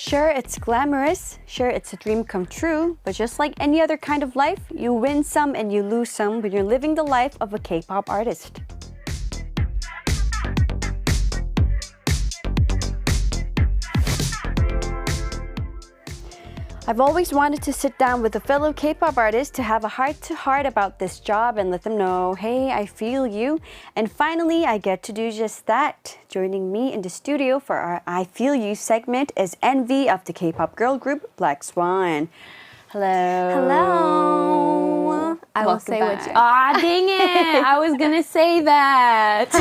Sure, it's glamorous. Sure, it's a dream come true. But just like any other kind of life, you win some and you lose some when you're living the life of a K-pop artist. I've always wanted to sit down with a fellow K-pop artist to have a heart-to-heart about this job and let them know, hey, I feel you. And finally, I get to do just that. Joining me in the studio for our I Feel You segment is NVee of the K-pop girl group Black Swan. Hello. Hello. I will say back. what you... dang it. I was going to say that.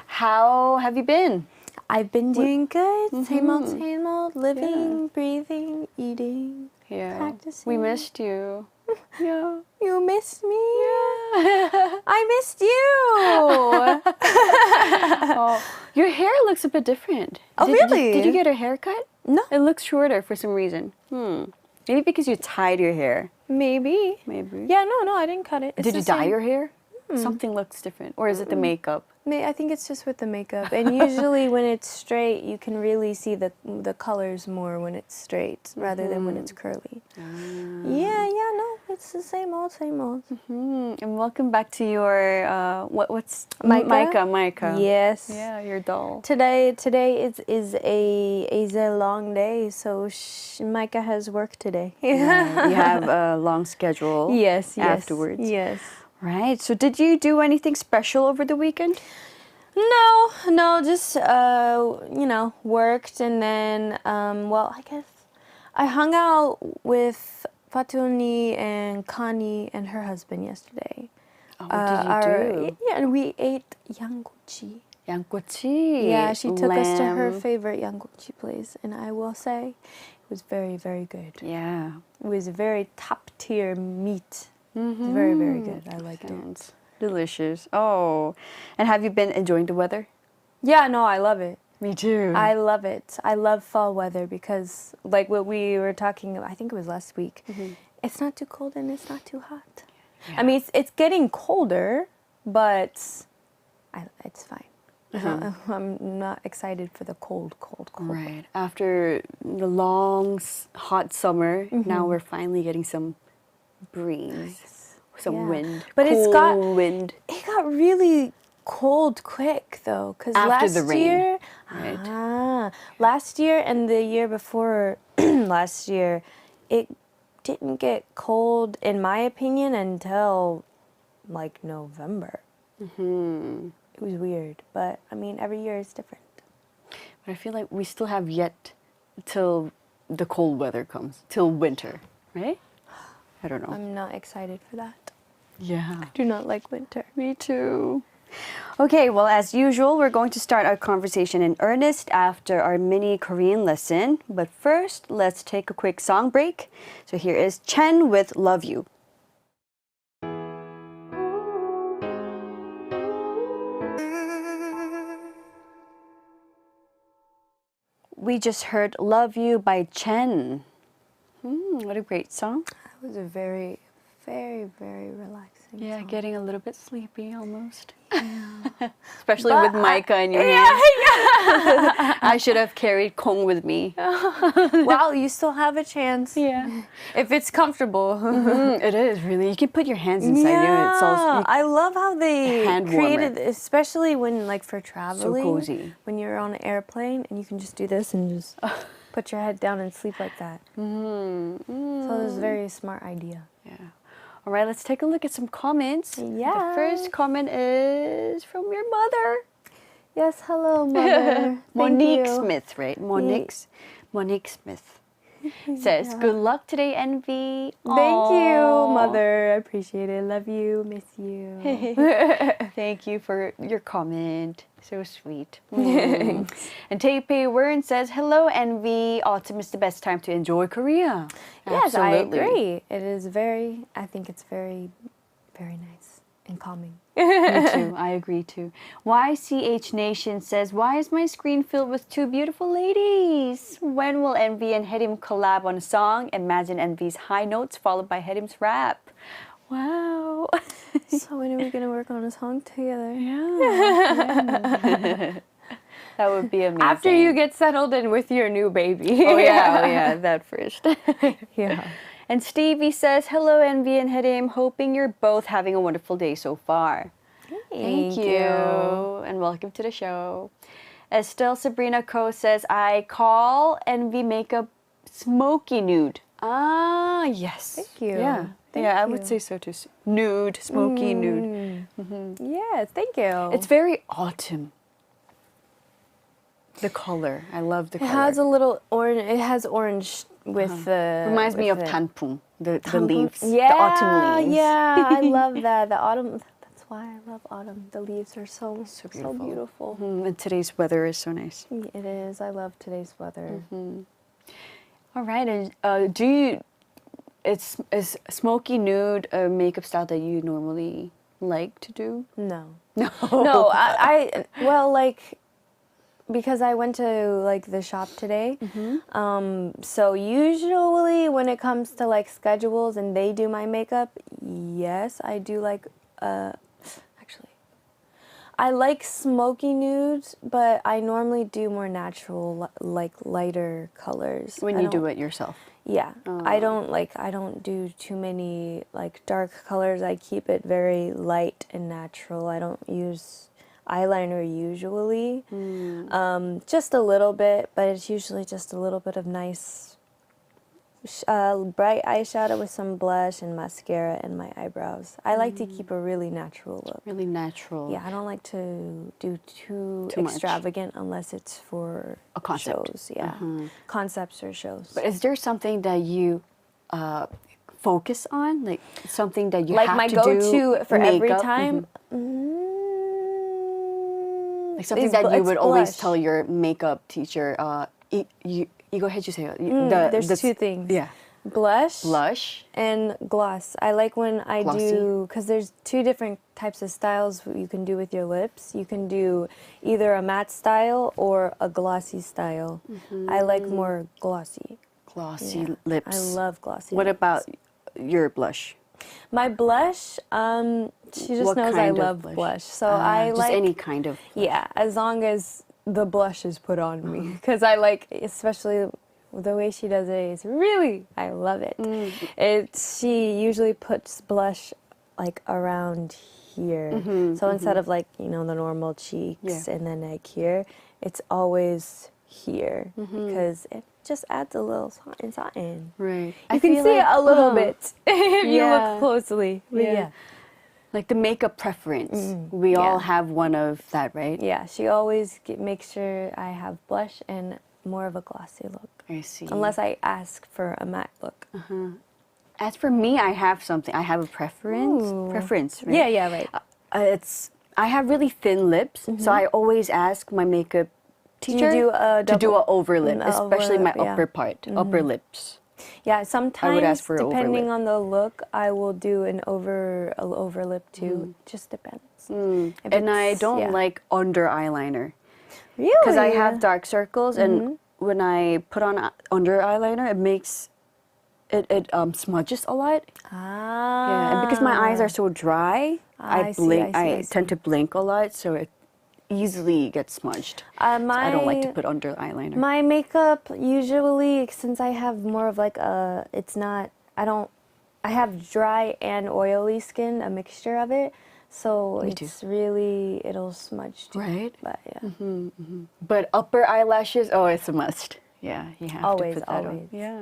How have you been? I've been doing good. Same old. Living, breathing, eating, practicing. We missed you. Yeah. You missed me? Yeah. I missed you. Oh, your hair looks a bit different. Really? Did you get a haircut? No. It looks shorter for some reason. Maybe because you tied your hair. Maybe. Yeah, no, I didn't cut it. Did you dye your hair? Something looks different. Or is it the makeup? I think it's just with the makeup. And usually when it's straight, you can really see the colors more when it's straight rather than when it's curly. Yeah, no, it's the same old. And welcome back to your, what's... Micah? Micah. Yes. Yeah, your doll. Today is a long day, so Micah has work today. Yeah, you have a long schedule. Yes. Afterwards. Yes. Right. So did you do anything special over the weekend? No, just, worked and then, I guess I hung out with Part2 and Connie and her husband yesterday. Oh, what did you do? Yeah, and we ate 양꼬치. 양꼬치. Yeah, she took us to her favorite 양꼬치 place, and I will say it was very, very good. Yeah. It was a very top-tier meat. It's very, very good. I liked it. Delicious. Oh, and have you been enjoying the weather? Yeah, no, I love it. Me too. I love it. I love fall weather because, like what we were talking about, I think it was last week, it's not too cold and it's not too hot. Yeah. I mean, it's getting colder, but it's fine. I'm not excited for the cold. Right. After the long, hot summer, now we're finally getting some breeze, some wind, but cool wind. It got really cold quick though, because last the rain, year, right? Last year and the year before last year, it didn't get cold, in my opinion, until like November. It was weird, but I mean, every year is different. But I feel like we still have yet till the cold weather comes, till winter, right? I don't know. I'm not excited for that. Yeah. I do not like winter. Me too. Okay, well, as usual, we're going to start our conversation in earnest after our mini Korean lesson. But first, let's take a quick song break. So here is Chen with Love You. We just heard Love You by Chen. What a great song. It was a very, very, very relaxing song. Getting a little bit sleepy almost. Yeah. Especially with Micah in your hands. I should have carried Kong with me. Well, you still have a chance. Yeah. If it's comfortable. It is, really. You can put your hands inside you. It's all, I love how they created, warmer. Especially when, like, for traveling. So cozy. When you're on an airplane and you can just do this and just put your head down and sleep like that. So it was a very smart idea. Yeah. All right, let's take a look at some comments. Yeah. The first comment is from your mother. Yes, hello, Mother. Monique Smith, right? Monique Smith says, good luck today, NVee. Thank you, Mother. I appreciate it. Love you. Miss you. Thank you for your comment. So sweet. And Taipei Wern says, hello, NVee. Autumn is the best time to enjoy Korea. Yes, absolutely. I agree. It is I think it's very, very nice and calming. Me too. I agree too. YCH Nation says, why is my screen filled with two beautiful ladies? When will NVee and Hyerim collab on a song? Imagine NVee's high notes followed by Hyerim's rap. Wow. So when are we going to work on a song together? Yeah. That would be amazing. After you get settled in with your new baby. Oh yeah, that first. Yeah. And Stevie says, hello, NVee and Hyerim. Hoping you're both having a wonderful day so far. Thank you. And welcome to the show. Estelle Sabrina Co says, I call NVee makeup smoky nude. Ah, yes. Thank you. Yeah. Thank I you. would say so too. Nude, smoky nude. Yes, thank you. It's very autumn. The color. I love the color. It has a little orange. It has orange with the. Reminds me of with it. tanpung, the leaves. Yeah, the autumn leaves. Yeah, I love that. The autumn. That's why I love autumn. The leaves are so beautiful. So beautiful. And today's weather is so nice. It is. I love today's weather. All right. And do you? Is smoky nude a makeup style that you normally like to do? No. No. No. Well, like, because I went to like the shop today. So usually when it comes to like schedules and they do my makeup, yes, I do like. Actually, I like smoky nudes, but I normally do more natural, like lighter colors. When you do it yourself. Yeah, I don't do too many like dark colors. I keep it very light and natural. I don't use eyeliner usually, just a little bit, but it's usually just a little bit of nice bright eyeshadow with some blush and mascara and my eyebrows. I like to keep a really natural look. Really natural. Yeah, I don't like to do too much. extravagant unless it's for A concept. shows. Yeah, concepts or shows. But is there something that you focus on, like something that you like have my to go-to do? for every makeup? time. Like something It's that you it's would always blush. tell your makeup teacher. You go ahead. You say it. There's two things. Yeah. Blush and gloss. I like when I Glossy. do, because there's two different types of styles you can do with your lips. You can do either a matte style or a glossy style. I like more glossy. Glossy Yeah. lips. I love glossy What lips. about your blush? My blush? She just What knows I kind of love blush? blush. So I just like any kind of. Yeah, as long as the blush is put on me. Because I like, especially the way she does it, is really, I love it. She usually puts blush like around here. So instead of like, the normal cheeks and the neck here, it's always here. Because it just adds a little something. Right. You can see it a little bit if you look closely. But Yeah. Like the makeup preference. We all have one of that, right? Yeah, she always makes sure I have blush and more of a glossy look. I see. Unless I ask for a matte look. As for me, I have something. I have a preference. Ooh. Preference, right? Yeah, right. I have really thin lips, so I always ask my makeup teacher do a to do double- an over lip, an especially my overlip, yeah. upper part, upper lips. Yeah, sometimes ask for an depending overlip. on the look, I will do an over lip too. Just depends. If And I it's- don't yeah. like under eyeliner Really? because I have dark circles, and when I put on under eyeliner, it makes it smudges a lot. Ah. Yeah, and because my eyes are so dry, I see, blink. I see. tend to blink a lot, so it easily gets smudged. So I don't like to put under eyeliner. My makeup usually, since I have more of like I have dry and oily skin, a mixture of it. So Me too. it's really, it'll smudge too. Right? But yeah. But upper eyelashes, oh, it's a must. Yeah, you have Always, to put that always. on. Yeah.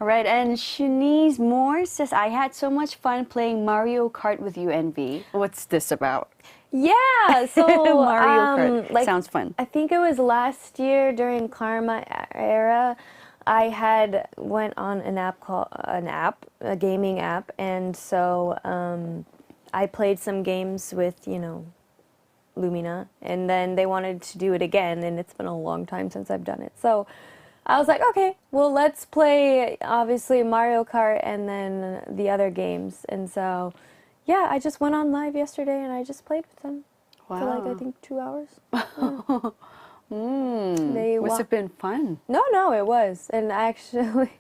All right, and Shanice Moore says, I had so much fun playing Mario Kart with you, NVee. What's this about? Yeah, so Mario Kart. Sounds fun. I think it was last year during Karma era. I had went on a gaming app, and so I played some games with Lumina, and then they wanted to do it again, and it's been a long time since I've done it. So I was like, okay, well, let's play obviously Mario Kart and then the other games, and so. Yeah, I just went on live yesterday and I just played with them for like, I think 2 hours. Must have been fun. No, it was. And actually,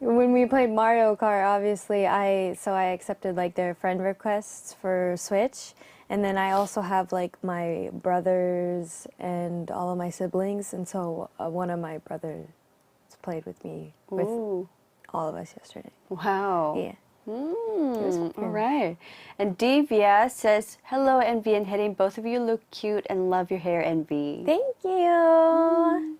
when we played Mario Kart, obviously, I accepted like their friend requests for Switch. And then I also have like my brothers and all of my siblings. And so one of my brothers played with me, with all of us yesterday. Wow. Yeah. All right. And Divya says, hello, NVee and Hyerim. Both of you look cute and love your hair, NVee. Thank you.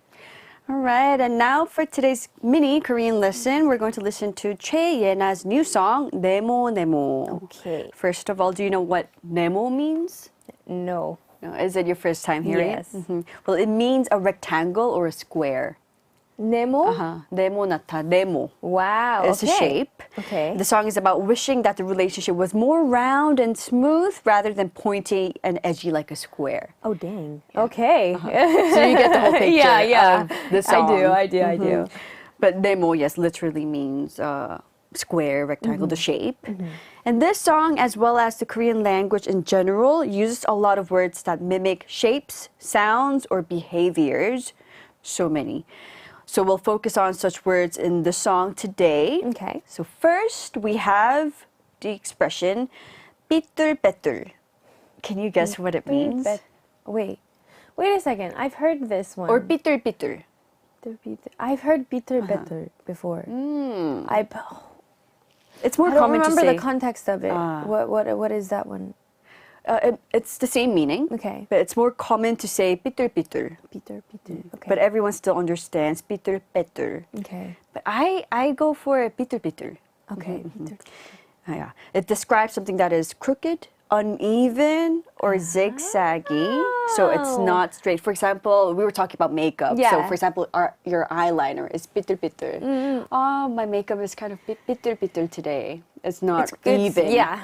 All right. And now for today's mini Korean lesson, we're going to listen to Choi Yena's new song, 네모네모. Okay. First of all, do you know what Nemo means? No. No. Is it your first time hearing Yes. it? Well, it means a rectangle or a square. Nemo? 네모나타, 네모. Wow. It's a shape. Okay. The song is about wishing that the relationship was more round and smooth rather than pointy and edgy like a square. Oh, dang. Okay. So you get the whole picture yeah. of the song. I do. But nemo, yes, literally means square, rectangle, the shape. And this song, as well as the Korean language in general, uses a lot of words that mimic shapes, sounds, or behaviors. So many. So we'll focus on such words in the song today. Okay. So first, we have the expression 삐뚤빼뚤. Can you guess what it means? Wait a second. I've heard this one. Or 삐뚤삐뚤. I've heard 삐뚤빼뚤 before. It's more I don't common to remember say. the context of it. What is that one? It's the same meaning. Okay. But it's more common to say 삐뚤삐뚤. 삐뚤삐뚤. Okay. But everyone still understands 삐뚤빼뚤. Okay. But I go for 삐뚤삐뚤. Okay. Yeah. It describes something that is crooked, uneven, or zigzaggy. So it's not straight. For example, we were talking about makeup. Yeah. So for example, your eyeliner is 삐뚤삐뚤. Oh, my makeup is kind of 삐뚤삐뚤 today. It's not even. Yeah.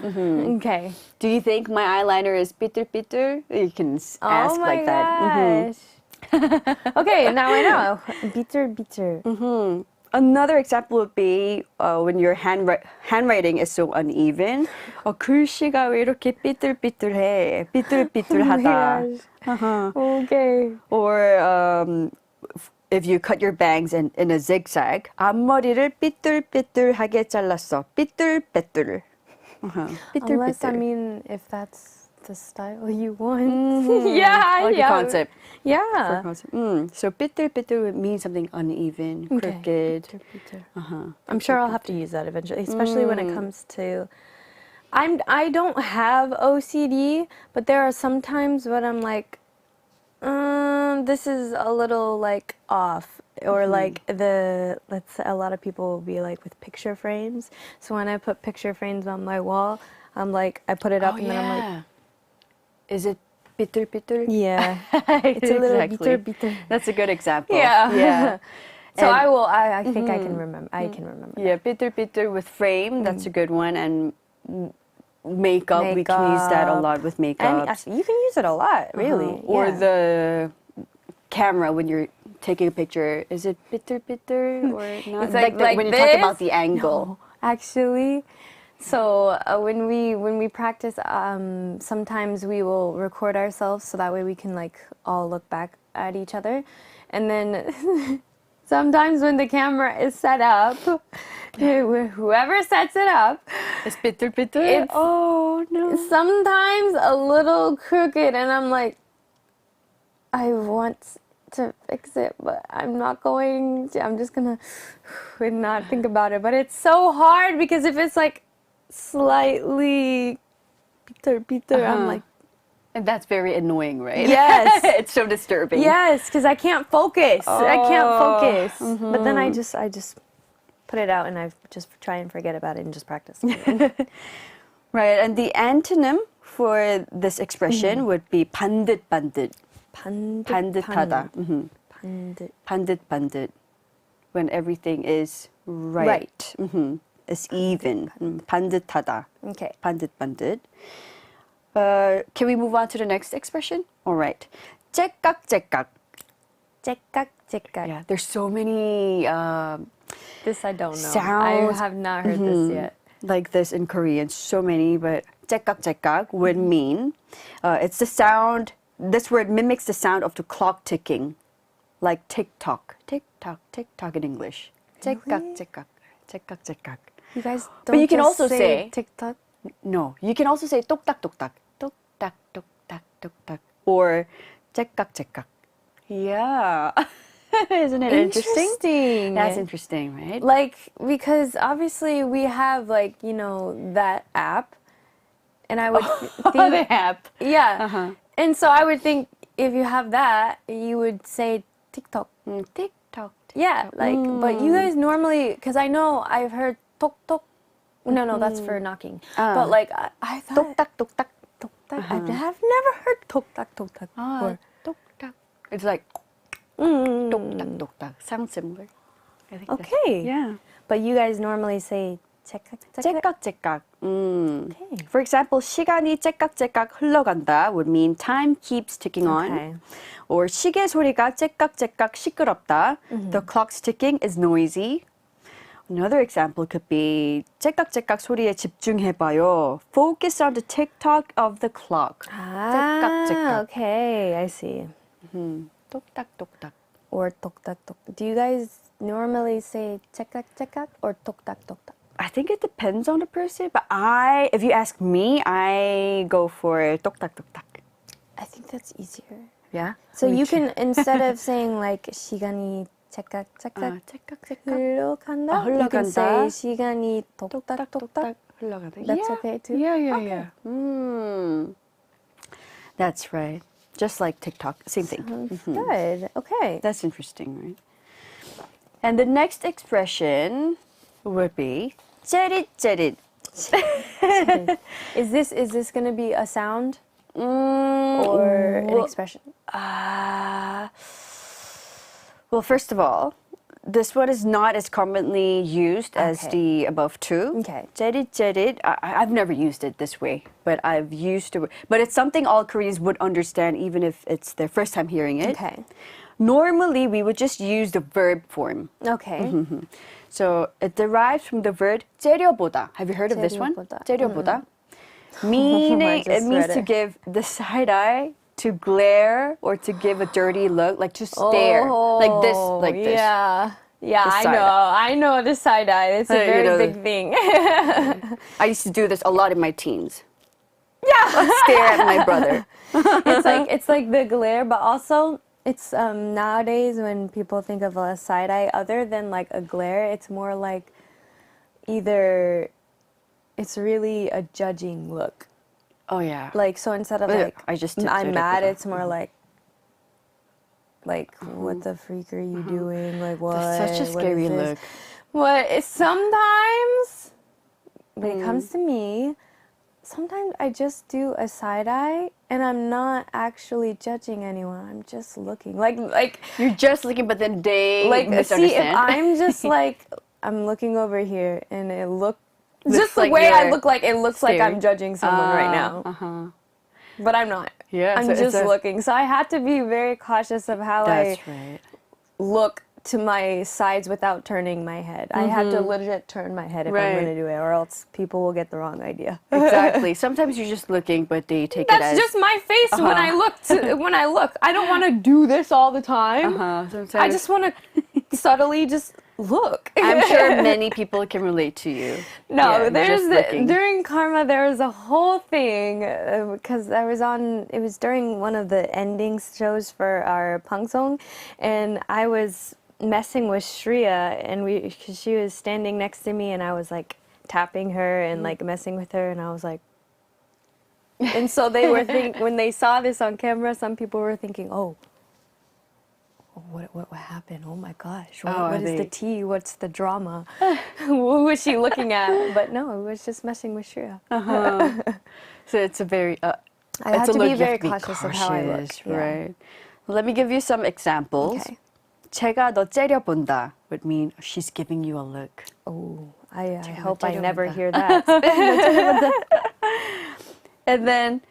Okay. Do you think my eyeliner is 삐뚤삐뚤? You can ask like that. Okay, now I know. 삐뚤삐뚤. Another example would be when your handwriting is so uneven. 글씨가 왜 이렇게 삐뚤삐뚤해? 삐뚤삐뚤하다. Okay. Or if you cut your bangs in a zigzag, 앞머리를 삐뚤삐뚤하게 잘랐어. 삐뚤빼뚤. Unless, I mean, if that's the style you want. Yeah, like a concept. Yeah. So 삐뚤삐뚤 would mean something uneven, crooked. I'm sure I'll have to use that eventually, especially when it comes to. I don't have OCD, but there are some times when I'm like, this is a little like off, or like let's say a lot of people will be like with picture frames. So when I put picture frames on my wall, I'm like, I put it up and then I'm like, is it 삐뚤삐뚤? yeah, it's a little 삐뚤삐뚤. That's a good example. Yeah. So And- I think I can remember. I can remember. Yeah, 삐뚤삐뚤 with frame, that's a good one. And makeup, we can use that a lot with makeup. And actually, you can use it a lot, really. Or yeah. the camera when you're taking a picture. Is it 삐뚤삐뚤 or not? It's like when you talk about the angle. No, actually. So when we practice, sometimes we will record ourselves so that way we can like all look back at each other, and then sometimes when the camera is set up, whoever sets it up, It's 삐뚤삐뚤? It's- Oh no. sometimes a little crooked, and I'm like, I want to fix it, but I'm not going to. I'm just gonna not think about it. But it's so hard because if it's like slightly 삐뚤삐뚤, I'm like, And that's very annoying, right? Yes. It's so disturbing. yes, because I can't focus. I can't focus. But then I just put it out and I just try and forget about it and just practice. Right, and the antonym for this expression would be 반듯반듯. 반듯하다. 반듯. 반듯반듯. When everything is right. It's even. 반듯하다. Okay. 반듯반듯. Can we move on to the next expression? All right. 째깍째깍. 째깍째깍. Yeah, there's so many This I don't know. sounds. I have not heard this yet. Like this in Korean, so many, but 째깍째깍 would mean it's the sound. This word mimics the sound of the clock ticking, like tick-tock, tick-tock, tick-tock in English. 째깍째깍, 째깍째깍. You guys don't But you can just also say TikTok. No, you can also say 똑딱똑딱, 똑딱, 똑딱. Or 째깍째깍. Yeah. Isn't it interesting? That's interesting, right? Like, because obviously we have like, you know, that app. And I would think... the app. Yeah. And so I would think if you have that, you would say TikTok. TikTok. Yeah, like, but you guys normally, because I know I've heard tok tok. No, that's for knocking. But like, I thought... 똑딱, 똑딱. I have never heard tok tak tok tak. Or 똑딱. It's like 똑딱, 똑딱. Sounds similar. I think okay. Yeah. But you guys normally say 째깍째깍. Okay. For example, 시간이 째깍째깍 흘러간다 would mean time keeps ticking on. Okay. Or 시계 소리가 째깍째깍 시끄럽다. The clock's ticking is noisy. Another example could be 째깍째깍 소리에 집중해봐요. Focus on the tick-tock of the clock. 째깍째깍. Okay, I see. 똑딱똑딱. Or 톡딱 톡. Do you guys normally say 째깍째깍 or 톡딱 톡딱? I think it depends on the person, but if you ask me, I go for 똑딱똑딱. I think that's easier. Yeah? So you can, instead of saying like 시간이 째깍째깍 흘러간다, you can say 시간이 똑딱똑딱 흘러간다. That's okay too? Yeah. That's right. Just like TikTok, same thing. Good. Okay. That's interesting, right? And the next expression would be 째릿째릿. Is this going to be a sound or an expression? Well, first of all, this one is not as commonly used as the above two. Okay. 째릿째릿. I've never used it this way, but I've used it. But it's something all Koreans would understand, even if it's their first time hearing it. Okay. Normally, we would just use the verb form. Okay. So it derives from the verb 째려보다. Have you heard of this one? 째려보다. Meaning, it means to give the side eye, to glare, or to give a dirty look, like to stare, like this, like this. Yeah, I know the side eye. It's a very big thing. I used to do this a lot in my teens. Yeah, stare at my brother. it's like the glare, but also it's nowadays when people think of a side eye, other than like a glare, it's more like either it's really a judging look. Oh yeah. Like, so instead of like I'm mad, it's more like what the freak are you doing? Like what? That's such a scary look. Sometimes when it comes to me, sometimes I just do a side eye and I'm not actually judging anyone. I'm just looking. Like you're just looking, but then they misunderstand. See, if I'm just like I'm looking over here and it looks just the like way I look, like it looks like I'm judging someone right now. But I'm not. Yeah, I'm just looking. So I had to be very cautious of how I look to my sides without turning my head. I had to legit turn my head if I'm going to do it, or else people will get the wrong idea. Exactly. Sometimes you're just looking, but they take it as... That's just my face when I look. When I look, I don't want to do this all the time. I just want to subtly just look. I'm sure many people can relate to you. No, during Karma there was a whole thing because it was during one of the ending shows for our Pangsong, and I was messing with Shreya, and she was standing next to me, and I was like tapping her and like messing with her, and I was like, and so they were when they saw this on camera, some people were thinking, oh, what happened? Oh my gosh, what is the tea? What's the drama? What was she looking at? But no, it was just messing with Shreya. So it's a very I have to be very cautious of how I look. Right. Well, let me give you some examples. Okay. 제가 너 째려본다 would mean she's giving you a look. Oh, I hope I never hear that. And then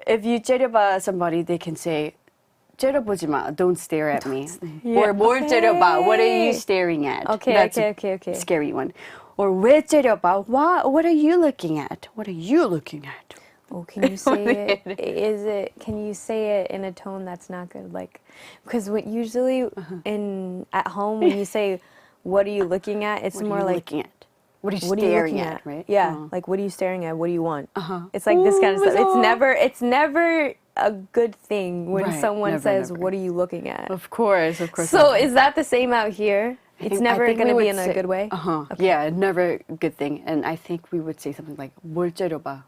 if you 째려봐 somebody, they can say, 째려보지 마, don't stare at me. Or 뭘 째려봐, what are you staring at? That's a scary one. Or 왜 째려봐, what are you looking at? What are you looking at? Oh, can you say it? Can you say it in a tone that's not good? Like, because usually at home when you say, "What are you looking at?" It's more like, looking at? What are you staring at? Right? Yeah. Like, what are you staring at? What do you want? It's like this kind of stuff. It's never a good thing when Right, someone never, says, never. "What are you looking at?" Of course. So is that the same out here? It's never I think going to we be would in a say- good way? Uh-huh. Yeah, never a good thing. And I think we would say something like, 뭘 째려봐.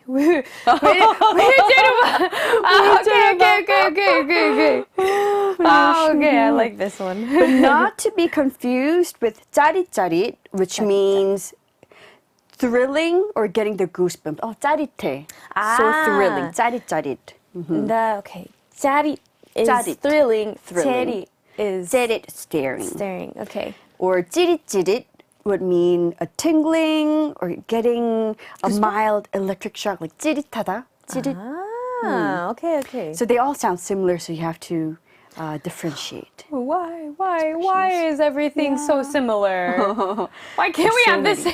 왜 째려봐? Okay. Okay, I like this one. But not to be confused with 짜릿짜릿, which means thrilling or getting the goosebumps. Oh, 짜릿해. So thrilling. 짜릿짜릿. Okay. 짜릿 is 짜릿. thrilling. Thrilling. 짜릿 is 짜릿, staring. staring. Okay. Or 찌릿찌릿 would mean a tingling or getting a mild electric shock, like 찌릿하다. 찌릿. Okay. So they all sound similar, so you have to differentiate. Why is everything so similar? Why can't we have this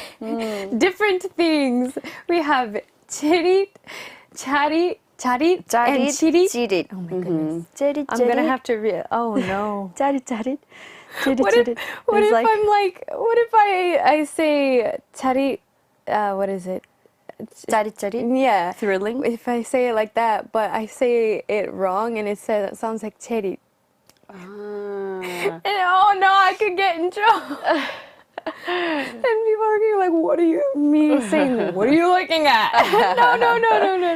different things? We have 치릿, 짜릿, and 치릿. 찌릿. Oh my goodness. 찌릿, I'm gonna have to read. Oh no. 짜릿짜릿. What if what if I say 짜릿, what is it? 짜릿짜릿? Yeah. Thrilling? If I say it like that, but I say it wrong and it sounds like cherry. And, oh no, I could get in trouble. And people are gonna be like, what are you saying? What are you looking at?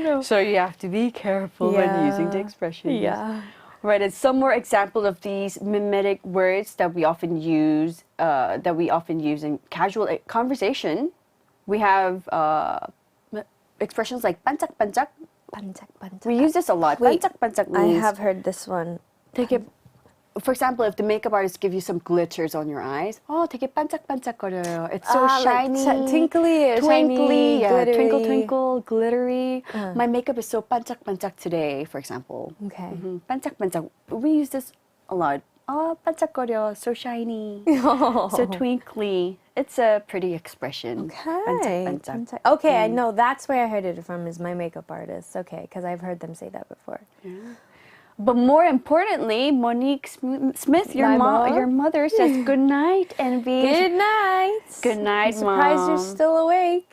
No. So you have to be careful when using the expressions. Yeah. Right, and some more examples of these mimetic words that we often use in casual conversation. We have expressions like 반짝반짝. 반짝반짝. We use this a lot. Wait, 반짝반짝 I means have heard this one. 되게, for example, if the makeup artist give you some glitters on your eyes, 되게 반짝반짝거려요. It's so shiny, like twinkly, twinkly, shiny, yeah, glittery. twinkle, twinkle, glittery. My makeup is so 반짝반짝 today, for example. Okay. 반짝반짝. We use this a lot. 반짝거려, so shiny, so twinkly. It's a pretty expression. Okay. 반짝반짝. Okay, I know that's where I heard it from is my makeup artist. Okay, because I've heard them say that before. Yeah. But more importantly, Monique Smith, your mother says good night, NVee. Good night. Good night, I'm surprised Mom. you're still awake.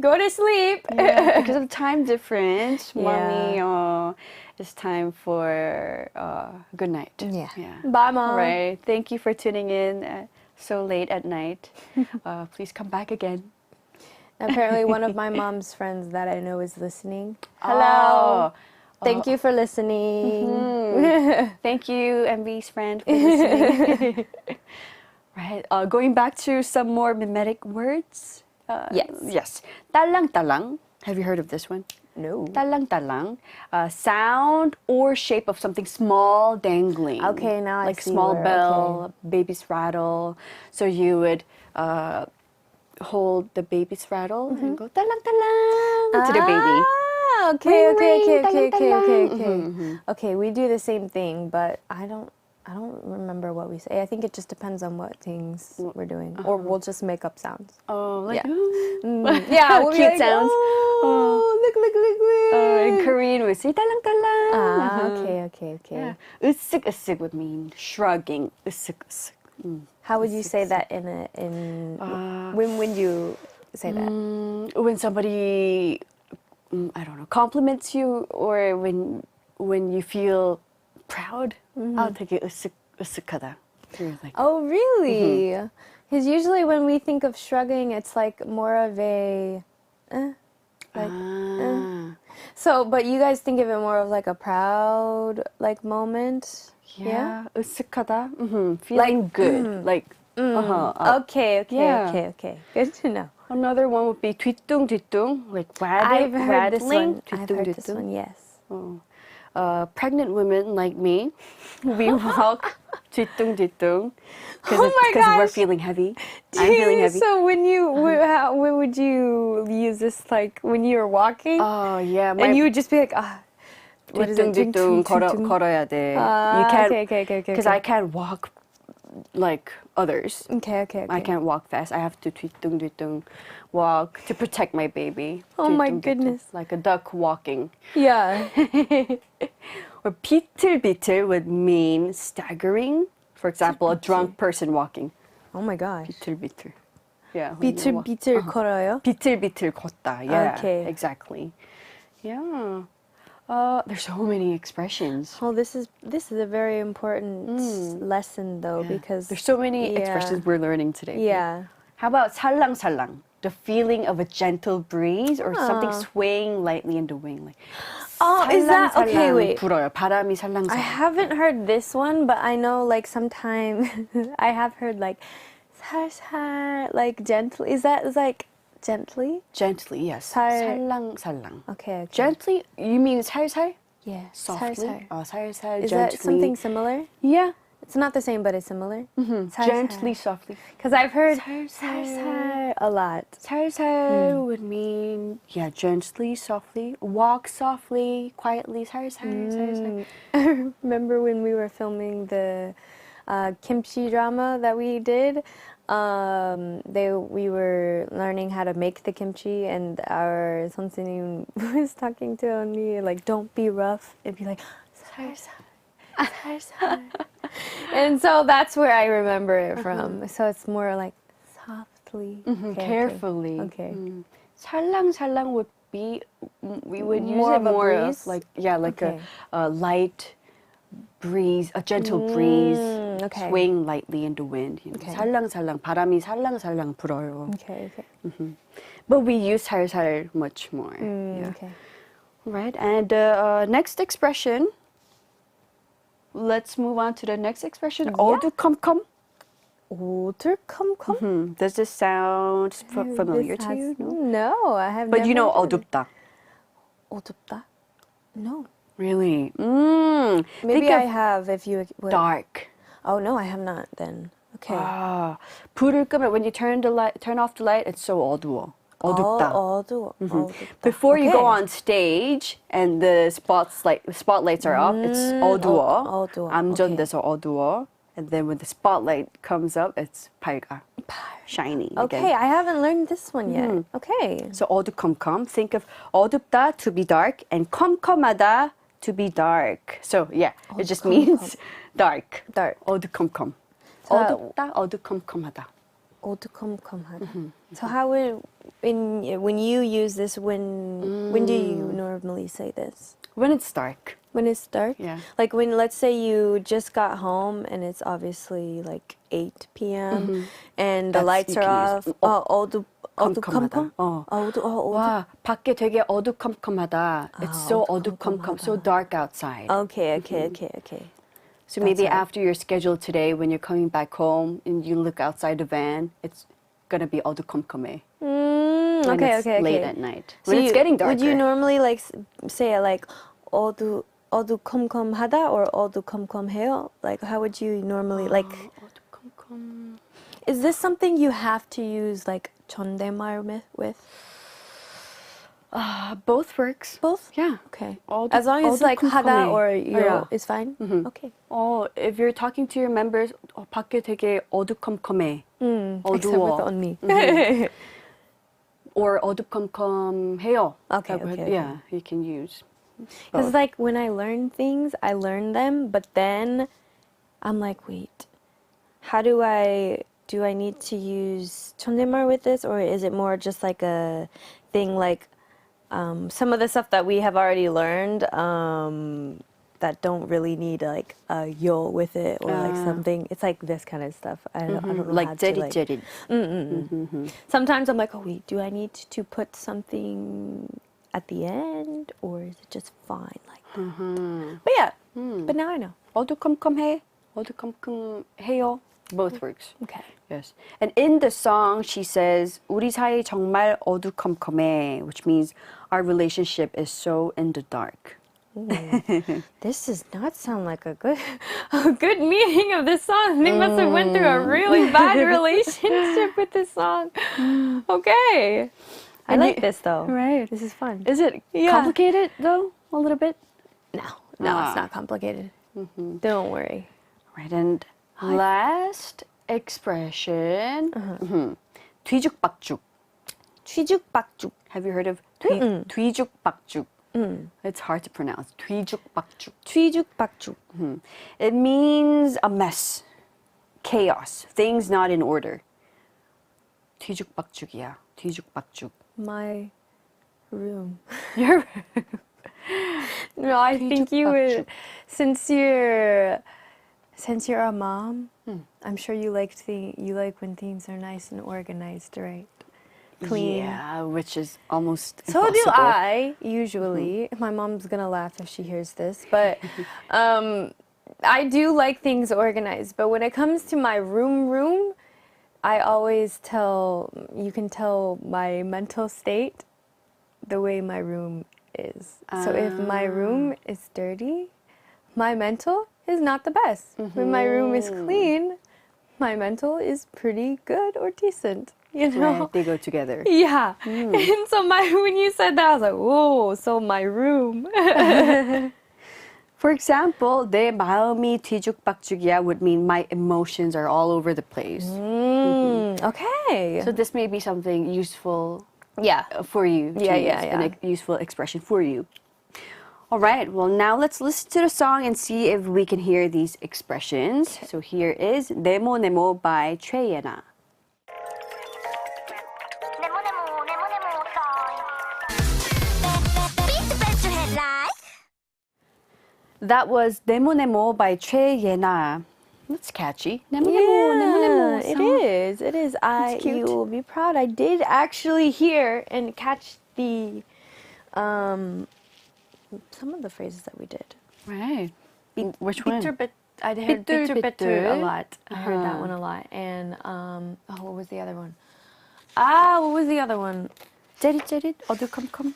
Go to sleep. Yeah, because of time difference, Yeah. Mommy, it's time for good night. Yeah. Yeah. Bye, Mom. All right. Thank you for tuning in so late at night. Please come back again. Apparently, one of my mom's friends that I know is listening. Hello. Thank you for listening. Thank you, NVee's friend, for listening. Right. Going back to some more mimetic words. Yes. 딸랑딸랑. Have you heard of this one? No. 딸랑딸랑. Sound or shape of something small dangling. Okay, now I like see small where, bell, baby's rattle. So you would hold the baby's rattle and go 딸랑딸랑 to the baby. Okay. Ring, ring, Okay, we do the same thing, but I don't remember what we say. I think it just depends on what things we're doing, or we'll just make up sounds. Oh, like Yeah, we'll be cute like, sounds. look. In Korean, we say 딸랑딸랑. Okay. Yeah. 으쓱으쓱 would mean shrugging. 으쓱으쓱. How would you say that when would you say that? When somebody, I don't know, compliments you, or when you feel proud. 되게 으쓱하다. Like, Oh, really? Because usually when we think of shrugging, it's like more of a, So, but you guys think of it more of like a proud like moment. yeah, 으쓱하다. Feeling good. Like, Okay. Yeah. Good to know. Another one would be 뒤뚱뒤뚱, like I've heard this rattling. one. I've heard this one. Yes. Pregnant women like me, we walk 뒤뚱뒤뚱 because my we're gosh. feeling heavy. I'm feeling heavy. So when would you use this? Like when you're walking, Oh yeah, and you would just be like, what is it? 뒤뚱뒤뚱 걸어야 돼. You can't, Okay. because I can't walk like others. Okay. I can't walk fast. I have to 뒤뚱뒤뚱 walk to protect my baby. Oh my 뒤뚱뒤뚱, goodness. like a duck walking. Yeah. Or 비틀비틀 would mean staggering. For example, a drunk person walking. Oh my gosh. 비틀비틀. Yeah. when you walk. 비틀비틀 걸어요? 비틀비틀 걷다. Yeah. Okay. Exactly. Yeah. There's so many expressions. Oh, this is a very important lesson though, because there's so many expressions we're learning today. Yeah. How about 살랑살랑? The feeling of a gentle breeze or something swaying lightly in the wind. Like, is that okay? Wait. 불어요. 바람이 살랑살랑. I haven't heard this one, but I know like sometime I have heard like 살살, like gently. Is that like gently? Gently, yes. 살랑살랑. Okay. Gently, you mean 살살? Yeah. Softly. 살살. 살살, Is gently. that something similar? Yeah. It's not the same, but it's similar. Gently, softly. Because I've heard 살살 a lot. 살살 would mean, gently, softly. Walk softly, quietly, 살살. I remember when we were filming the kimchi drama that we did. We were learning how to make the kimchi, and our 선생님 was talking to 언니 like, "Don't be rough," and be like, "살살, 살살." And so that's where I remember it from. So it's more like softly, carefully. Okay. 살랑살랑 would be, we would use More it of a more breeze? of like, like a light breeze, a gentle breeze, swaying lightly in the wind. You know. 살랑살랑, 바람이 살랑살랑 불어요. Okay. But we use 살살 much more. Okay. Right, and next expression. Let's move on to the next expression. 어두컴컴. 어두컴컴? Does this sound familiar to you? No, I have But never you know heard it. 어둡다. 어둡다? No. Really? Maybe I have if you would. Dark. Oh no, I have not then. Okay. 불을 끄면 when you turn off the light, it's so 어두워. 어둡다. 어두워. 어둡다. Before you go on stage and the spotlights are off, it's 어두워. 어두워. 암전돼서 어두워. And then when the spotlight comes up, it's 밝아. Shiny. Okay, again. I haven't learned this one yet. Okay. So 어두컴컴. Think of 어둡다 to be dark and 컴컴하다 to be dark. So it just means dark. Dark. 어두컴컴. 어둡다, 어두컴컴하다. 어두컴컴하다. So how would when you use this, when do you normally say this? When it's dark. When it's dark? Yeah. Like when, let's say you just got home and it's obviously like 8 p.m. And the lights are off. 어두컴컴? 와, 밖에 되게 어두컴컴하다. It's so 어두컴컴, so dark outside. Okay. So maybe after your schedule today, when you're coming back home and you look outside the van, it's gonna be 어두컴컴해. When it's late at night. So When it's getting darker. Would you normally like say it like 어두컴컴하다 or 어두컴컴해요? Like how would you normally like? 어두컴컴. Is this something you have to use like 존댓말 with? Both works. Both? Yeah. Okay. As long as like 하다 or 요 is fine. Okay. If you're talking to your members, 밖에 되게 어두컴컴해. Except with 어두워. 언니. Or 어두컴컴해요. Okay. Yeah, you can use. Because like when I learn things, I learn them, but then I'm like, wait, how do I need to use 존댓말 with this, or is it more just like a thing like some of the stuff that we have already learned that don't really need like a yo with it or like something. It's like this kind of stuff. I don't know like how to like. 제릿제릿. Sometimes I'm like, oh wait, do I need to put something at the end, or is it just fine like that? But yeah, but now I know. 어두컴컴해, 어두컴컴해요. Both works. Okay. Yes. And in the song, she says, 우리 사이 정말 어두컴컴해, which means our relationship is so in the dark. This does not sound like a good meaning of this song. They must have went through a really bad relationship with this song. Okay. I like this though. Right. This is fun. Is it complicated though, a little bit? No, it's not complicated. Don't worry. Right, and last expression. 뒤죽박죽. 뒤죽박죽. Have you heard of 뒤죽박죽? It's hard to pronounce. 뒤죽박죽. 뒤죽박죽. It means a mess, chaos, things not in order. No, I think you would, since you're a mom, I'm sure you like when things are nice and organized, right? Clean. Yeah, which is almost So impossible. do I, usually. My mom's gonna laugh if she hears this, but I do like things organized. But when it comes to my room, I always you can tell my mental state the way my room is. So if my room is dirty, my mental is not the best. When my room is clean, my mental is pretty good or decent. You know? Right, they go together. Yeah. And so when you said that, I was like, whoa, so my room. For example, 내 마음이 뒤죽박죽이야 would mean my emotions are all over the place. Okay. So this may be something useful Yeah. for you. To use, a useful expression for you. All right, well now let's listen to the song and see if we can hear these expressions. So here is 네모네모 by 최예나. That was 네모네모 by 최예나. That's catchy. 네모네모. It is. It is. cute. You will be proud. I did actually hear and catch the some of the phrases that we did. Right. Which one? I heard bitter bitter. a lot. I heard that one a lot. And what was the other one? What was the other one? 째릿째릿 어두컴컴.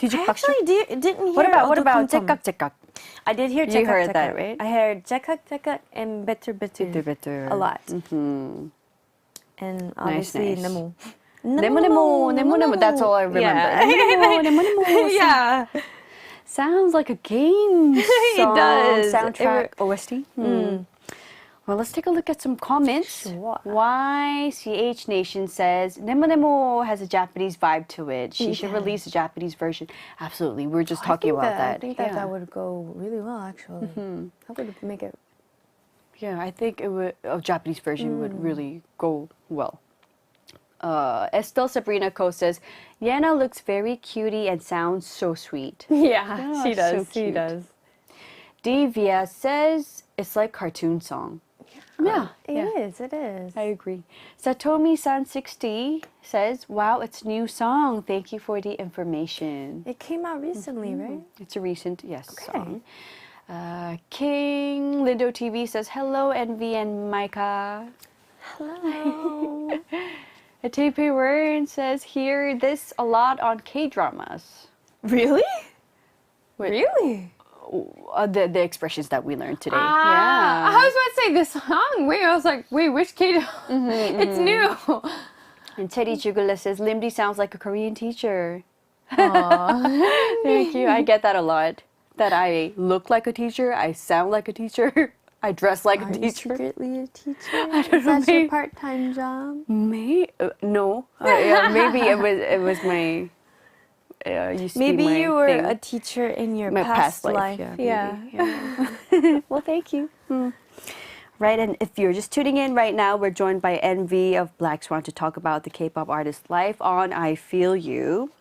I actually didn't hear. What about 어두컴컴. 째깍째깍? I did hear You heard 째깍째깍, that, right? I heard 째깍째깍 and bitter bitter. a lot. Mm-hmm. And obviously nice. 네모네모. That's all I remember. Yeah. 네모네모. Yeah. Sounds like a game song. does. Soundtrack, OST. Well, let's take a look at some comments. Sure. YCH Nation says, 네모네모 has a Japanese vibe to it. She should release a Japanese version. Absolutely. We were just talking about that. I think that would go really well, actually. That would make it... Yeah, I think a Japanese version would really go well. Estelle Sabrina Co says, Yana looks very cutie and sounds so sweet. Yeah, she does. So She cute. does. Divya says, it's like cartoon song. Yeah, It is. I agree. Satomi-san60 says, wow, it's a new song. Thank you for the information. It came out recently, right? It's a recent, song. King Lindo TV says, hello, NVee and Micah. Hello. Taipei Wern says, hear this a lot on K-dramas. Really? Wait. Really? The expressions that we learned today. I was about to say this song. Wait, I was like, wait, which K? It's new. And Teddy Jugula says, Limdi sounds like a Korean teacher. Aww. Thank you. I get that a lot. That I look like a teacher, I sound like a teacher, I dress like a Are you teacher. secretly a teacher? I don't Is know. that your part-time job? No. Yeah, maybe it was my. Used to Maybe be my you were thing. a teacher in your My past life. life. Yeah. maybe, well, thank you. Right, and if you're just tuning in right now, we're joined by NVee of Black to talk about the K-pop artist's life on I Feel You.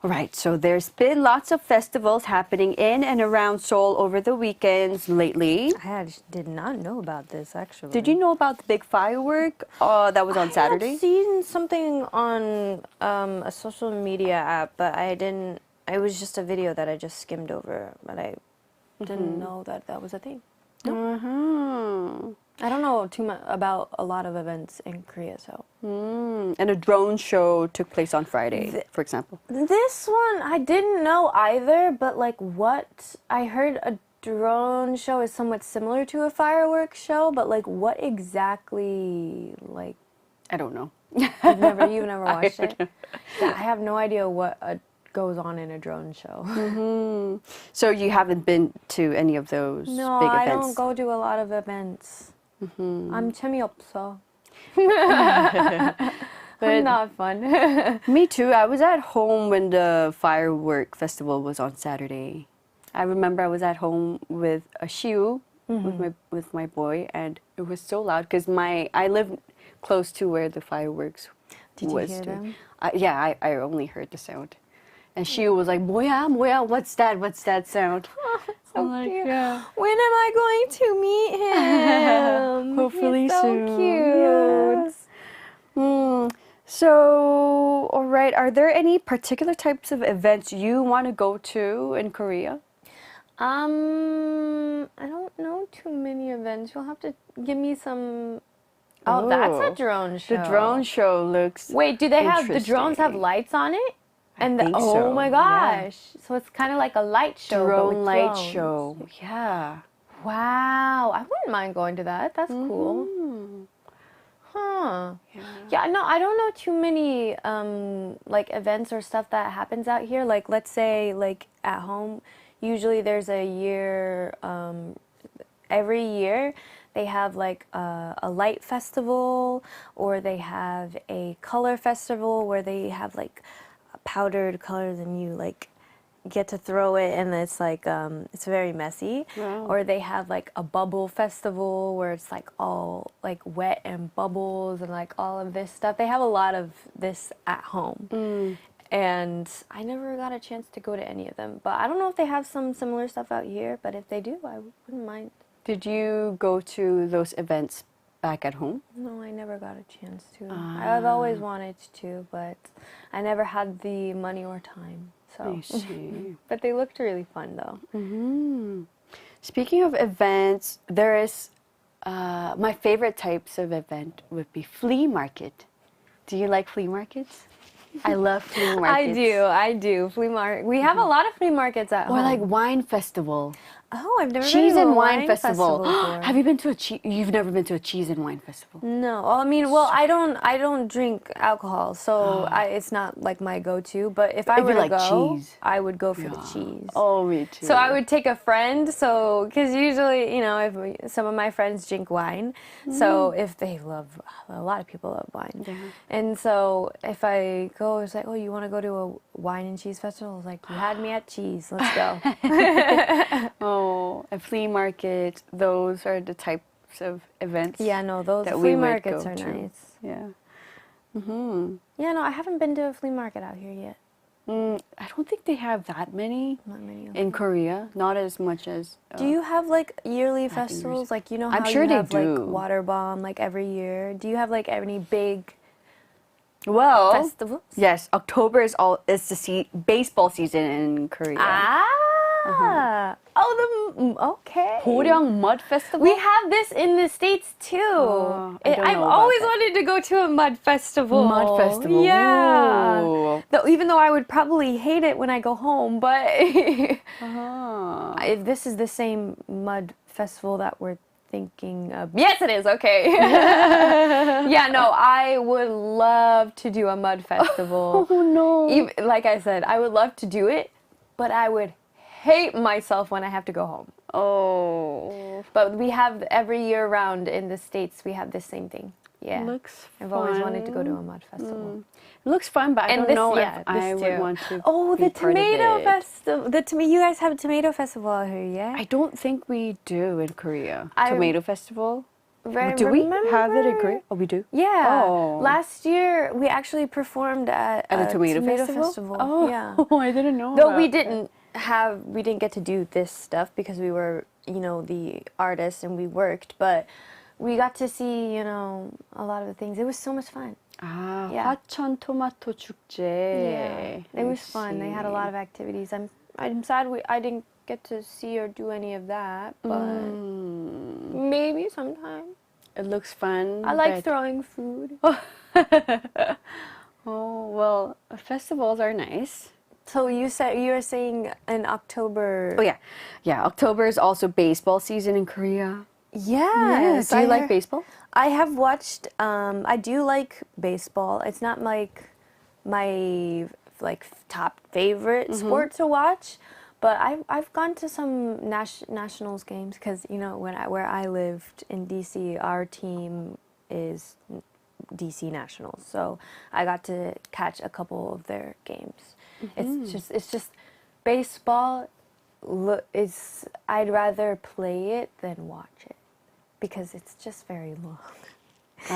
All right, so there's been lots of festivals happening in and around Seoul over the weekends lately. I did not know about this, actually. Did you know about the big firework that was on Saturday? I had seen something on a social media app, but I didn't. It was just a video that I just skimmed over, but I didn't know that that was a thing. I don't know too much about a lot of events in Korea, so. And a drone show took place on Friday, for example. This one, I didn't know either, but like what? I heard a drone show is somewhat similar to a fireworks show, but like what exactly, like... I don't know. You've never watched it? Yeah, I have no idea what goes on in a drone show. So you haven't been to any of those big events? No, I don't go to a lot of events. I'm 재미없어. I'm not fun. Me too. I was at home when the firework festival was on Saturday. I remember I was at home with a shiu with my boy, and it was so loud because I live close to where the fireworks Did you was hear doing. them? Yeah, I only heard the sound. And she was like, 뭐야, 뭐야, what's that sound? So I'm like, cute. yeah. When am I going to meet him? Hopefully He's so soon. cute. Yes. So, all right, are there any particular types of events you want to go to in Korea? I don't know too many events. You'll have to give me some. Oh, that's a drone show. The drone show looks Wait, do they have the drones have lights on it? And I think oh so, my gosh. So it's kind of like a light show. but with drone light drones. show. Yeah. Wow. I wouldn't mind going to that. That's cool. Huh. Yeah, no, I don't know too many like events or stuff that happens out here. Like let's say like at home, usually there's a year every year they have like a light festival, or they have a color festival where they have like powdered colors and you like get to throw it and it's like it's very messy. Wow. Or they have like a bubble festival where it's like all like wet and bubbles and like all of this stuff. They have a lot of this at home. And I never got a chance to go to any of them, but I don't know if they have some similar stuff out here, but if they do, I wouldn't mind. Did you go to those events back at home? No, I never got a chance to. I've always wanted to, but I never had the money or time. So. I see. But they looked really fun though. Speaking of events, there is my favorite types of event would be flea market. Do you like flea markets? I love flea markets. I do. Flea market. We have a lot of flea markets at home. Or like wine festival. Oh, I've never been Cheese to a and wine festival. before. Have you been to You've never been to a cheese and wine festival? No. Well, I mean, I don't drink alcohol, so it's not like my go-to. But if I were to go, cheese. I would go for the cheese. Oh, me too. So I would take a friend, because usually, you know, if some of my friends drink wine, so if they love, a lot of people love wine. Yeah. And so if I go, it's like, oh, you want to go to a wine and cheese festival? I was like, you had me at cheese, let's go. Oh, a flea market, those are the types of events. Yeah, no, those that flea we would markets go are to. nice. Yeah. Yeah, no, I haven't been to a flea market out here yet. I don't think they have that many Not many of in Korea. Not as much as. Do you have like yearly festivals? Like, you know how I'm sure you they have like do. Water Bomb like every year? Do you have like any big Well, festivals? yes, October is the baseball season in Korea. Okay. 보령 Mud Festival. We have this in the States too. I don't I've know about always that. wanted to go to a mud festival. Mud festival. Yeah. Ooh. Even though I would probably hate it when I go home, but if this is the same mud festival that we're thinking of. Yes, it is. Okay. Yeah, no, I would love to do a mud festival. Oh no. Like I said, I would love to do it, but I would hate myself when I have to go home. Oh. But we have every year round in the States, we have the same thing. Yeah. Looks I've fun. always wanted to go to a mud festival. It looks fun, but I don't know if I this would too. want to. Oh, be the part of tomato it. festival. You guys have a tomato festival out here, yeah? I don't think we do in Korea. I Tomato festival. Re- Do we remember- have it in Korea? Oh, we do. Yeah. Oh. Last year, we actually performed at At a tomato festival? Oh, Yeah. I didn't know. Though about we that. didn't get to do this stuff because we were, you know, the artists and we worked, but we got to see, you know, a lot of the things. It was so much fun. 아, Yeah. 화천 토마토 축제. Yeah, it was I fun. They had a see. lot of activities. I'm sad I didn't get to see or do any of that, but maybe sometime. It looks fun. I like but- throwing food. Oh, well, festivals are nice. So you were saying in October. Oh, yeah. Yeah, October is also baseball season in Korea. Yes. Do you like baseball? I have watched. I do like baseball. It's not like my top favorite sport to watch, but I've gone to some nationals games because, you know, where I lived in DC, our team is DC Nationals, so I got to catch a couple of their games. It's just baseball. I'd rather play it than watch it because it's just very long.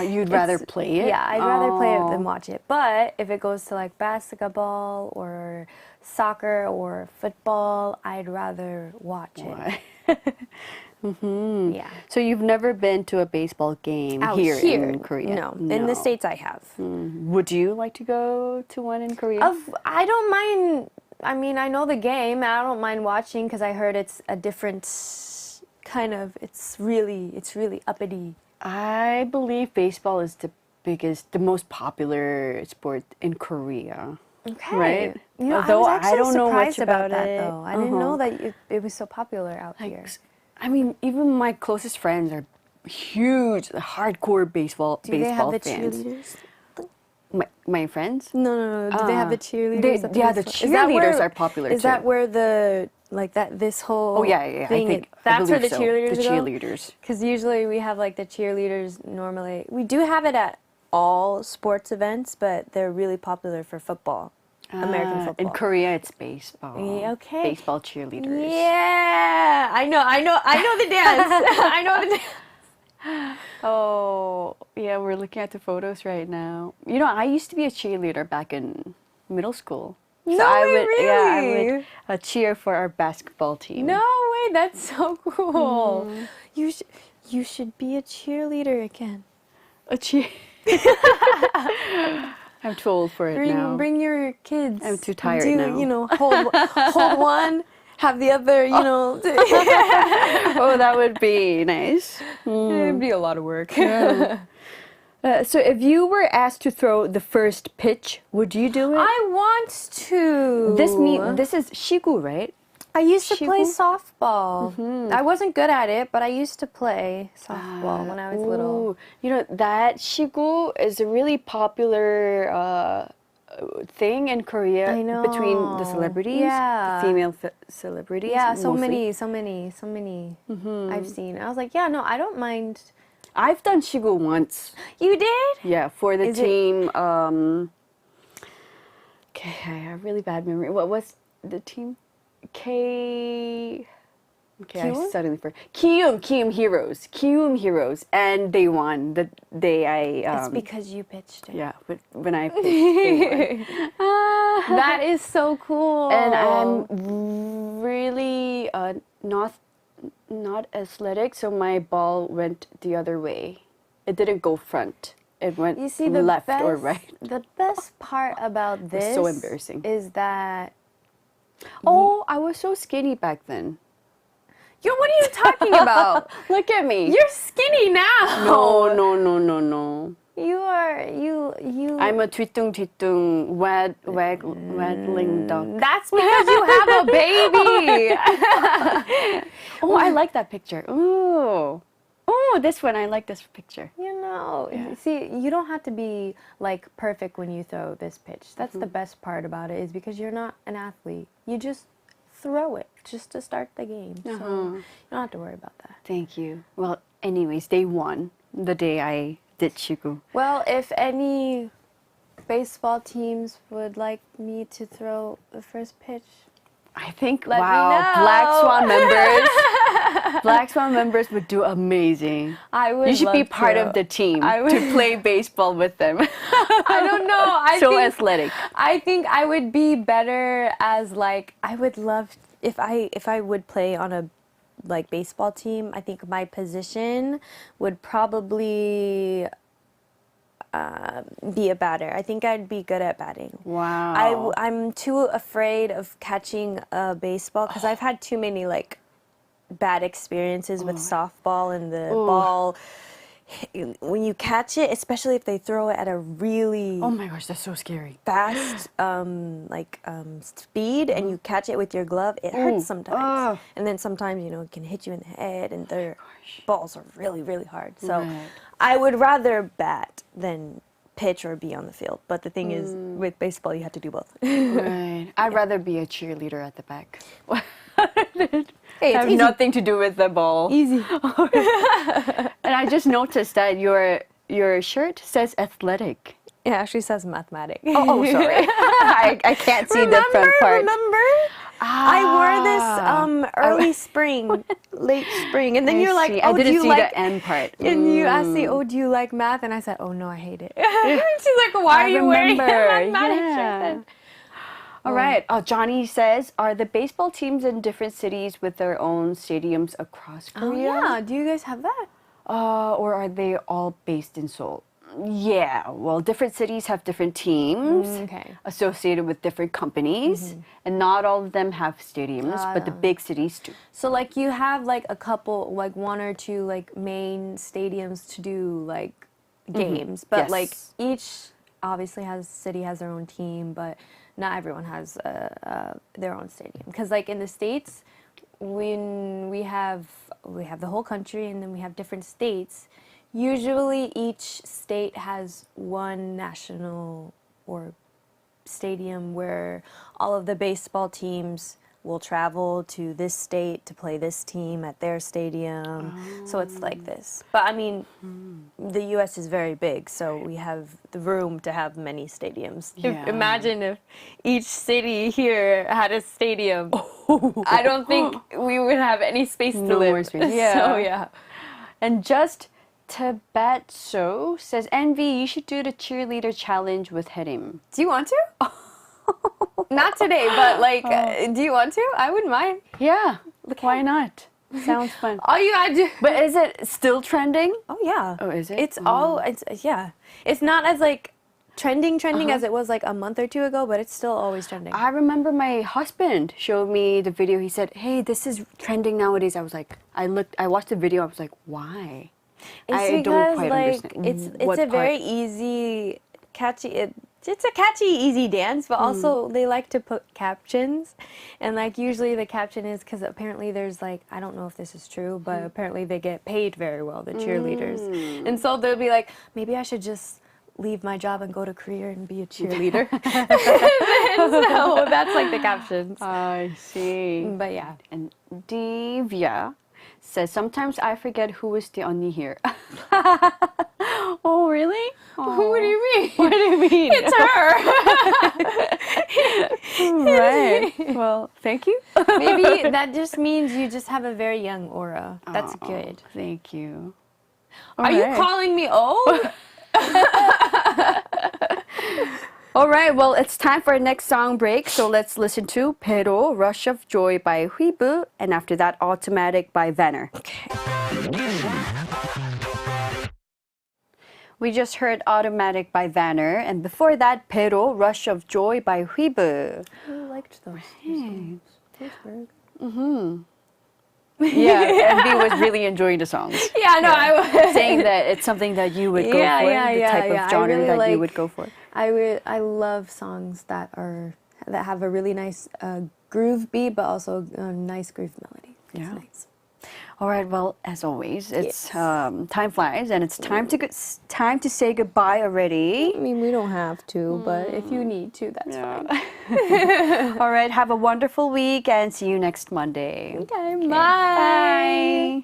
You'd rather play it? Yeah, I'd rather play it than watch it. But if it goes to like basketball or soccer or football, I'd rather watch it. Yeah. So you've never been to a baseball game Out here in Korea? No. In the States I have. Would you like to go to one in Korea? I don't mind. I mean, I know the game. I don't mind watching because I heard it's a different kind of. It's really uppity. I believe baseball is the most popular sport in Korea. Okay. Right? You know, Although I was actually don't know surprised much about that it. though. I didn't know that it was so popular out here. I mean, even my closest friends are huge, hardcore baseball Do they have the fans. cheerleaders? My friends? No. Do they have the cheerleaders? The cheerleaders are popular too. Is that where this whole I thing? think That's where the so. cheerleaders The go? cheerleaders. Because usually we have like the cheerleaders normally. We do have it at all sports events, but they're really popular for football. American football. In Korea, it's baseball. Yeah, okay. Baseball cheerleaders. Yeah, I know the dance. I know the dance. Oh, yeah, we're looking at the photos right now. You know, I used to be a cheerleader back in middle school. So No I way, would, really? Yeah, I would cheer for our basketball team. No way, that's so cool. You should be a cheerleader again. A cheer. I'm too old for it now. Bring your kids. I'm too tired now. You know, hold one, have the other. You know. Oh, that would be nice. It'd be a lot of work. So if you were asked to throw the first pitch, would you do it? I want to. This is shigu, right? I used to play Shigu? softball. I wasn't good at it, but I used to play softball when I was little. Ooh, you know, that shigu is a really popular thing in Korea I know. between the celebrities, Yeah. the female celebrities. Yeah, so mostly. many. I've seen. I was like, yeah, no, I don't mind. I've done shigu once. You did? Yeah, for the Is it- team. Okay, I have really bad memory. What was the team? Okay, Kiwoom? I suddenly forgot. Kiwoom Heroes, and they won. It's because you pitched it. yeah, but when I pitched, they won. That is so cool. And I'm really not athletic, so my ball went the other way. It didn't go front. It went left or right. The best part about this so embarrassing. is that Oh, I was so skinny back then. what are you talking about? Look at me. You're skinny now. No. You are I'm a 뒤뚱 waggling duck. That's because you have a baby. Oh, I like that picture. Ooh, this one. I like this picture. You know, see, you don't have to be like perfect when you throw this pitch. That's the best part about it, is because you're not an athlete. You just throw it just to start the game. So you don't have to worry about that. Thank you. Well, anyways, they won the day I did shigu. Well, if any baseball teams would like me to throw the first pitch, I think, Let me know. Black Swan members would do amazing. I would. You should be love part to. of the team I would- to play baseball with them. I don't know. So athletic. I think I would be better as like, I would love if I would play on a like baseball team. I think my position would probably be a batter. I think I'd be good at batting. Wow. I'm too afraid of catching a baseball because I've had too many like bad experiences with softball and the ball. When you catch it, especially if they throw it at a really Oh my gosh, that's so scary. fast speed and you catch it with your glove, it hurts sometimes. And then sometimes, it can hit you in the head, and their balls are really, really hard. So Right. I would rather bat than pitch or be on the field. But the thing is, with baseball, you have to do both. Right. I'd rather be a cheerleader at the back. Hey, it's have easy. nothing to do with the ball. Easy. And I just noticed that your shirt says athletic. It actually says mathematic. Oh, sorry. I can't see the front part. Remember? I wore this early spring, late spring, and then you're like, I oh, didn't do you see like? the end part. And you asked me, oh, do you like math? And I said, oh no, I hate it. She's like, why are you wearing a mathematics shirt? All right. Oh, Johnny says, are the baseball teams in different cities with their own stadiums across Korea? Oh yeah, do you guys have that? Or are they all based in Seoul? Yeah, well, different cities have different teams associated with different companies, and not all of them have stadiums, but the big cities do. So like you have like a couple, like one or two like main stadiums to do like games, but like each obviously city has their own team, but not everyone has their own stadium. Because like in the States, when we have the whole country and then we have different states. Usually each state has one national or stadium where all of the baseball teams will travel to this state to play this team at their stadium. So it's like this. But I mean, the US is very big, so we have the room to have many stadiums. Yeah. Imagine if each city here had a stadium. I don't think we would have any space to live. More space. Yeah. So yeah. And just Tibet So says, NVee, you should do the cheerleader challenge with Hyerim. Do you want to? Not today, but like, do you want to? I wouldn't mind. Yeah, why not? Sounds fun. All you gotta do. But is it still trending? Oh yeah. Oh, is it? It's yeah. It's not as like trending as it was like a month or two ago, but it's still always trending. I remember my husband showed me the video. He said, hey, this is trending nowadays. I was like, I watched the video. I was like, why? I don't quite understand. It's a very easy, catchy. It's a catchy, easy dance, but also they like to put captions, and like usually the caption is because apparently there's like, I don't know if this is true, but apparently they get paid very well, the cheerleaders, and so they'll be like, maybe I should just leave my job and go to Korea and be a cheerleader. So that's like the captions. I see. But yeah. And Divya says, sometimes I forget who is the 언니 here. Oh, really? Oh. What do you mean? What do you mean? It's her. Right. Well, thank you. Maybe that just means you just have a very young aura. That's good. Thank you. Are you calling me old? All right, well, it's time for our next song break. So let's listen to 배로 Rush of Joy by Hyerim, and after that, Automatic by Vanner. Okay. We just heard Automatic by Vanner, and before that, 배로 Rush of Joy by Hyerim. I liked those songs. Mm-hmm. Yeah, NVee was really enjoying the songs. Yeah, no, I was saying that it's something that you would go for, the type of genre really that you would go for. I love songs that have a really nice groove beat, but also a nice groove melody. It's nice. All right, well, as always, it's time flies, and it's time to say goodbye already. I mean, we don't have to, but if you need to, that's fine. All right, have a wonderful week, and see you next Monday. Okay, bye. Bye.